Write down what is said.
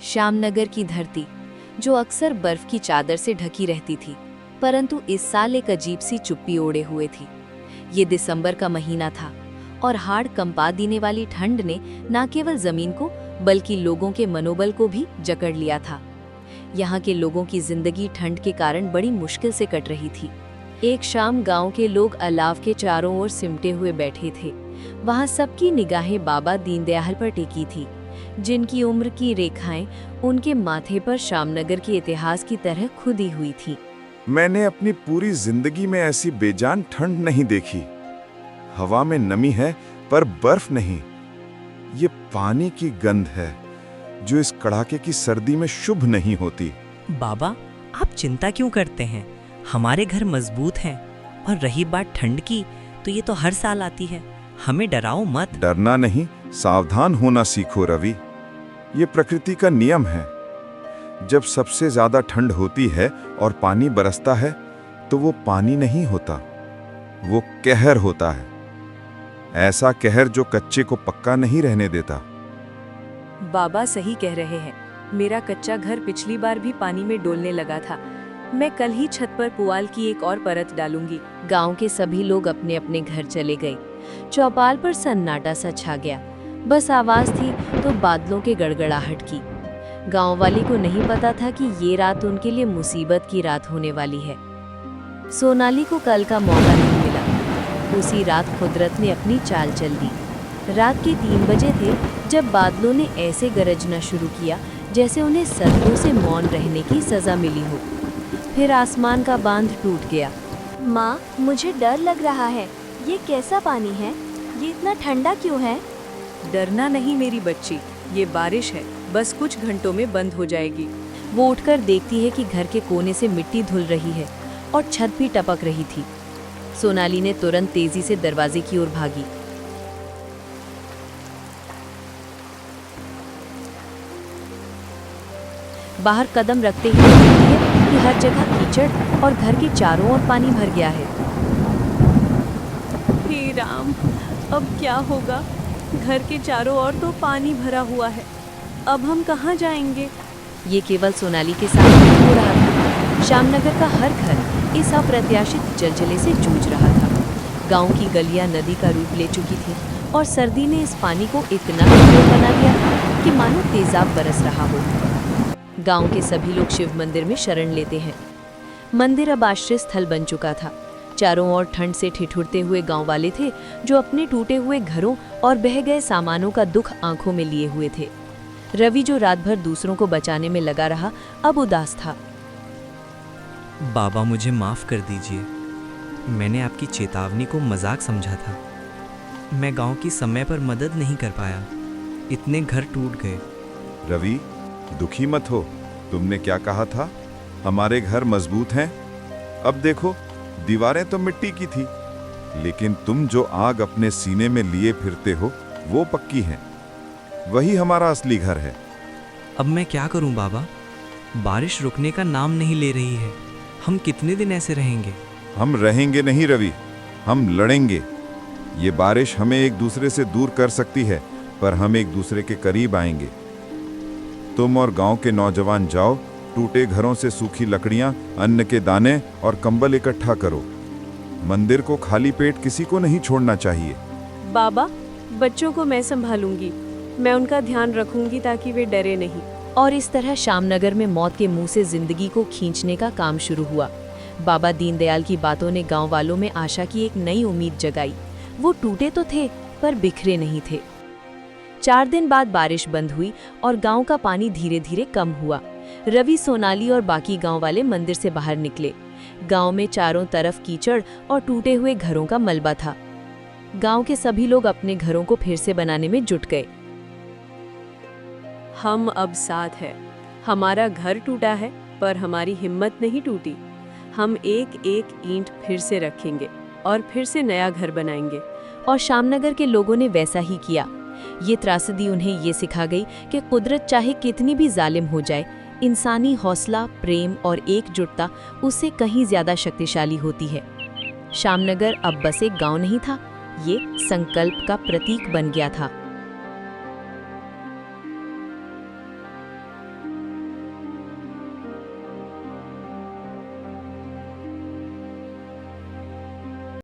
श्यामनगर की धरती, जो अक्सर बर्फ की चादर से ढकी रहती थी, परंतु इस साल एक अजीब सी चुप्पी ओढ़े हुए थी। ये दिसंबर का महीना था और हाड़ कंपा देने वाली ठंड ने न केवल जमीन को बल्कि लोगों के मनोबल को भी जकड़ लिया था। यहाँ के लोगों की जिंदगी ठंड के कारण बड़ी मुश्किल से कट रही थी। एक शाम गांव के लोग अलाव के चारों ओर सिमटे हुए बैठे थे। वहाँ सबकी निगाहें बाबा दीनदयाल पर टिकी थी, जिनकी उम्र की रेखाएं उनके माथे पर श्यामनगर के इतिहास की तरह खुदी हुई थी। मैंने अपनी पूरी जिंदगी में ऐसी बेजान ठंड नहीं देखी। हवा में नमी है पर बर्फ नहीं। ये पानी की गंध है जो इस कड़ाके की सर्दी में शुभ नहीं होती। बाबा, आप चिंता क्यों करते हैं? हमारे घर मजबूत हैं। और रही बात ठंड की, तो ये तो हर साल आती है। हमें डराओ मत। डरना नहीं, सावधान होना सीखो रवि। ये प्रकृति का नियम है। जब सबसे ज्यादा ठंड होती है और पानी बरसता है तो वो पानी नहीं होता, वो कहर होता है। ऐसा कहर जो कच्चे को पक्का नहीं रहने देता। बाबा सही कह रहे हैं। मेरा कच्चा घर पिछली बार भी पानी में डोलने लगा था। मैं कल ही छत पर पुआल की एक और परत डालूंगी। गांव के सभी लोग अपने अपने घर चले गए। चौपाल पर सन्नाटा सा छा गया। बस आवाज थी तो बादलों के गड़गड़ाहट की। गांव वाले को नहीं पता था कि ये रात उनके लिए मुसीबत की रात होने वाली है। सोनाली को कल का मौका नहीं मिला। उसी रात कुदरत ने अपनी चाल चल दी। रात के 3 बजे थे जब बादलों ने ऐसे गरजना शुरू किया जैसे उन्हें सदियों से मौन रहने की सजा मिली हो। फिर आसमान का बांध टूट गया। माँ, मुझे डर लग रहा है। ये कैसा पानी है? ये इतना ठंडा क्यों है? डरना नहीं मेरी बच्ची, ये बारिश है। बस कुछ घंटों में बंद हो जाएगी। वो उठकर देखती है कि घर के कोने से मिट्टी धुल रही है और छत भी टपक रही थी। सोनाली ने तुरंत तेजी से दरवाजे की ओर भागी। बाहर कदम रखते ही देखती है कि हर जगह कीचड़ और घर के चारों ओर पानी भर गया है। हे राम, अब क्या होगा? घर के चारों ओर तो पानी भरा हुआ है। अब हम कहाँ जाएंगे? ये केवल सोनाली के साथ नहीं हो रहा था। श्यामनगर का हर घर इस अप्रत्याशित जलजले से जूझ रहा था। गांव की गलियां नदी का रूप ले चुकी थी और सर्दी ने इस पानी को इतना कठोर बना दिया था कि मानो तेजाब बरस रहा हो। गांव के सभी लोग शिव मंदिर में शरण लेते हैं। मंदिर अब आश्रय स्थल बन चुका था। चारों ओर ठंड से ठिठुरते हुए गांव वाले थे जो अपने टूटे हुए घरों और बह गए सामानों का दुख आंखों में लिए हुए थे। रवि, जो रात भर दूसरों को बचाने में लगा रहा, अब उदास था। बाबा, मुझे माफ कर दीजिए। मैंने आपकी चेतावनी को मजाक समझा था। मैं गांव की समय पर मदद नहीं कर पाया। इतने घर टूट गए। रवि, दुखी मत हो। तुमने क्या कहा था? हमारे घर मजबूत हैं। अब देखो, दीवारें तो मिट्टी की थी, लेकिन तुम जो आग अपने सीने में लिए फिरते हो वो पक्की है। वही हमारा असली घर है। अब मैं क्या करूं बाबा? बारिश रुकने का नाम नहीं ले रही है। हम कितने दिन ऐसे रहेंगे? हम रहेंगे नहीं रवि, हम लड़ेंगे। ये बारिश हमें एक दूसरे से दूर कर सकती है, पर हम एक दूसरे के करीब आएंगे। तुम और गांव के नौजवान जाओ, टूटे घरों से सूखी लकड़ियां, अन्न के दाने और कंबल इकट्ठा करो। मंदिर को खाली पेट किसी को नहीं छोड़ना चाहिए। बाबा, बच्चों को मैं संभालूंगी। मैं उनका ध्यान रखूंगी ताकि वे डरे नहीं। और इस तरह श्यामनगर में मौत के मुंह से जिंदगी को खींचने का काम शुरू हुआ। बाबा दीनदयाल की बातों ने गांव वालों में आशा की एक नई उम्मीद जगाई। वो टूटे तो थे पर बिखरे नहीं थे। 4 दिन बाद बारिश बंद हुई और गांव का पानी धीरे धीरे कम हुआ। रवि, सोनाली और बाकी गांव वाले मंदिर से बाहर निकले। गांव में चारों तरफ कीचड़ और टूटे हुए घरों का मलबा था। गांव के सभी लोग अपने घरों को फिर से बनाने में जुट गए। हम अब साथ हैं। हमारा घर टूटा है पर हमारी हिम्मत नहीं टूटी। हम एक एक ईंट फिर से रखेंगे और फिर से नया घर बनाएंगे। और श्यामनगर के लोगों ने वैसा ही किया। ये त्रासदी उन्हें ये सिखा गई कि कुदरत चाहे कितनी भी जालिम हो जाए, इंसानी हौसला, प्रेम और एकजुटता उससे कहीं ज्यादा शक्तिशाली होती है। श्यामनगर अब बस एक गांव नहीं था, ये संकल्प का प्रतीक बन गया था।